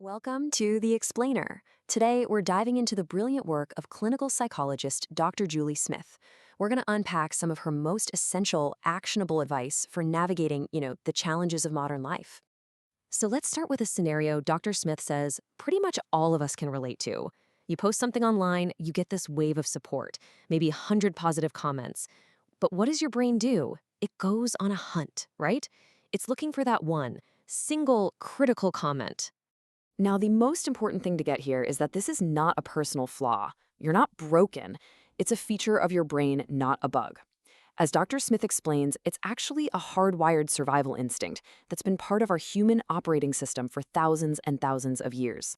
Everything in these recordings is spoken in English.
Welcome to The Explainer. Today, we're diving into the brilliant work of clinical psychologist Dr. Julie Smith. We're going to unpack some of her most essential, actionable advice for navigating, the challenges of modern life. So let's start with a scenario Dr. Smith says pretty much all of us can relate to. You post something online, you get this wave of support, maybe 100 positive comments. But what does your brain do? It goes on a hunt, right? It's looking for that one, single, critical comment. Now, the most important thing to get here is that this is not a personal flaw. You're not broken. It's a feature of your brain, not a bug. As Dr. Smith explains, it's actually a hardwired survival instinct that's been part of our human operating system for thousands and thousands of years.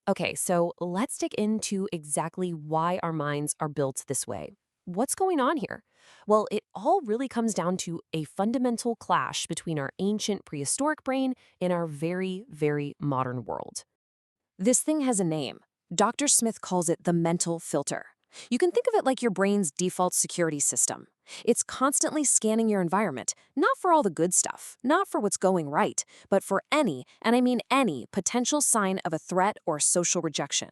Okay, so let's dig into exactly why our minds are built this way. What's going on here? Well, it all really comes down to a fundamental clash between our ancient prehistoric brain and our very, very modern world. This thing has a name. Dr. Smith calls it the mental filter. You can think of it like your brain's default security system. It's constantly scanning your environment, not for all the good stuff, not for what's going right, but for any, and I mean any, potential sign of a threat or social rejection.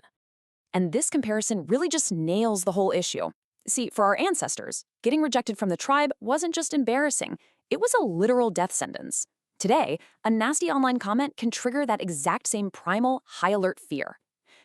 And this comparison really just nails the whole issue. See, for our ancestors, getting rejected from the tribe wasn't just embarrassing, it was a literal death sentence. Today, a nasty online comment can trigger that exact same primal, high-alert fear.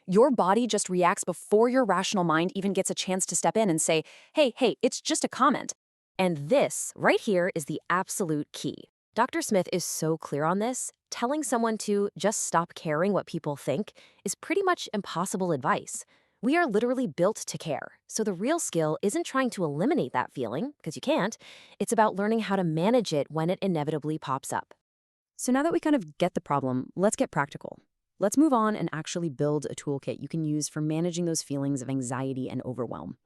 Your body just reacts before your rational mind even gets a chance to step in and say, hey, it's just a comment. And this, right here, is the absolute key. Dr. Smith is so clear on this, telling someone to just stop caring what people think is pretty much impossible advice. We are literally built to care, so the real skill isn't trying to eliminate that feeling, because you can't. It's about learning how to manage it when it inevitably pops up. So now that we kind of get the problem, let's get practical. Let's move on and actually build a toolkit you can use for managing those feelings of anxiety and overwhelm.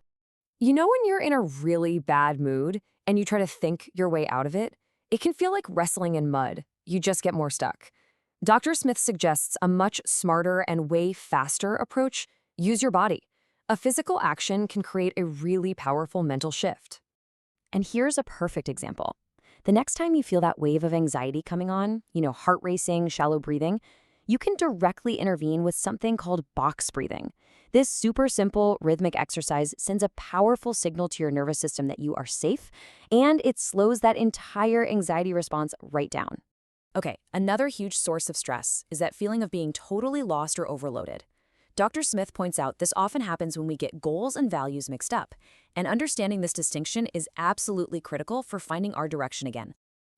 You know when you're in a really bad mood and you try to think your way out of it? It can feel like wrestling in mud. You just get more stuck. Dr. Smith suggests a much smarter and way faster approach. Use your body. A physical action can create a really powerful mental shift. And here's a perfect example. The next time you feel that wave of anxiety coming on, heart racing, shallow breathing, you can directly intervene with something called box breathing. This super simple rhythmic exercise sends a powerful signal to your nervous system that you are safe, and it slows that entire anxiety response right down. Okay, another huge source of stress is that feeling of being totally lost or overloaded. Dr. Smith points out this often happens when we get goals and values mixed up, and understanding this distinction is absolutely critical for finding our direction again.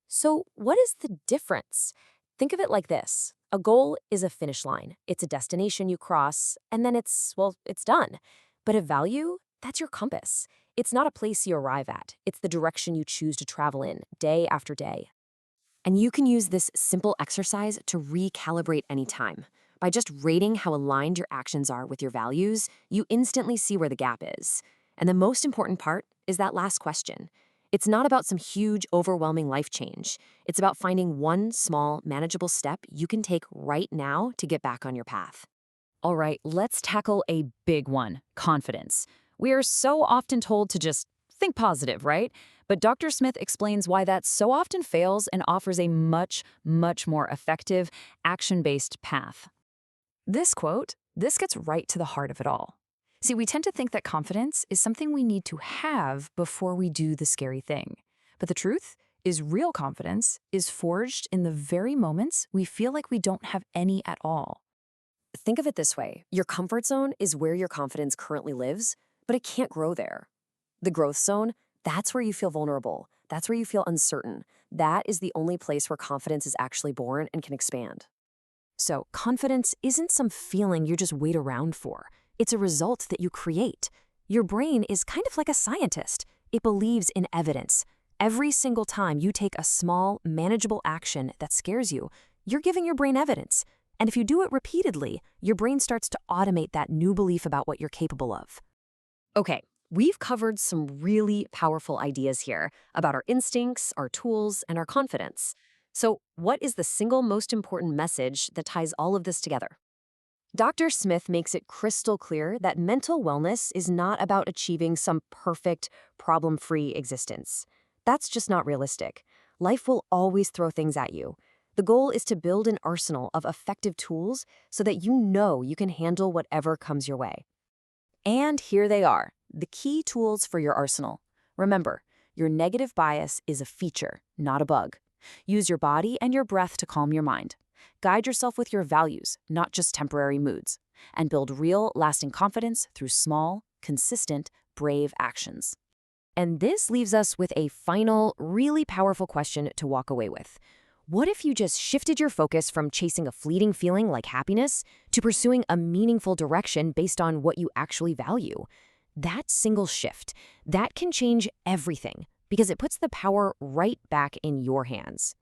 So, what is the difference? Think of it like this. A goal is a finish line. It's a destination you cross, and then it's done. But a value, that's your compass. It's not a place you arrive at. It's the direction you choose to travel in, day after day. And you can use this simple exercise to recalibrate anytime. By just rating how aligned your actions are with your values, you instantly see where the gap is. And the most important part is that last question. It's not about some huge, overwhelming life change. It's about finding one small, manageable step you can take right now to get back on your path. All right, let's tackle a big one, confidence. We are so often told to just think positive, right? But Dr. Smith explains why that so often fails and offers a much, much more effective, action-based path. This quote, this gets right to the heart of it all. See, we tend to think that confidence is something we need to have before we do the scary thing. But the truth is real confidence is forged in the very moments we feel like we don't have any at all. Think of it this way. Your comfort zone is where your confidence currently lives, but it can't grow there. The growth zone, that's where you feel vulnerable. That's where you feel uncertain. That is the only place where confidence is actually born and can expand. So, confidence isn't some feeling you just wait around for. It's a result that you create. Your brain is kind of like a scientist. It believes in evidence. Every single time you take a small, manageable action that scares you, you're giving your brain evidence. And if you do it repeatedly, your brain starts to automate that new belief about what you're capable of. Okay, we've covered some really powerful ideas here about our instincts, our tools, and our confidence. So, what is the single most important message that ties all of this together? Dr. Smith makes it crystal clear that mental wellness is not about achieving some perfect, problem-free existence. That's just not realistic. Life will always throw things at you. The goal is to build an arsenal of effective tools so that you know you can handle whatever comes your way. And here they are, the key tools for your arsenal. Remember, your negative bias is a feature, not a bug. Use your body and your breath to calm your mind. Guide yourself with your values, not just temporary moods. And build real, lasting confidence through small, consistent, brave actions. And this leaves us with a final, really powerful question to walk away with. What if you just shifted your focus from chasing a fleeting feeling like happiness to pursuing a meaningful direction based on what you actually value? That single shift, that can change everything because it puts the power right back in your hands.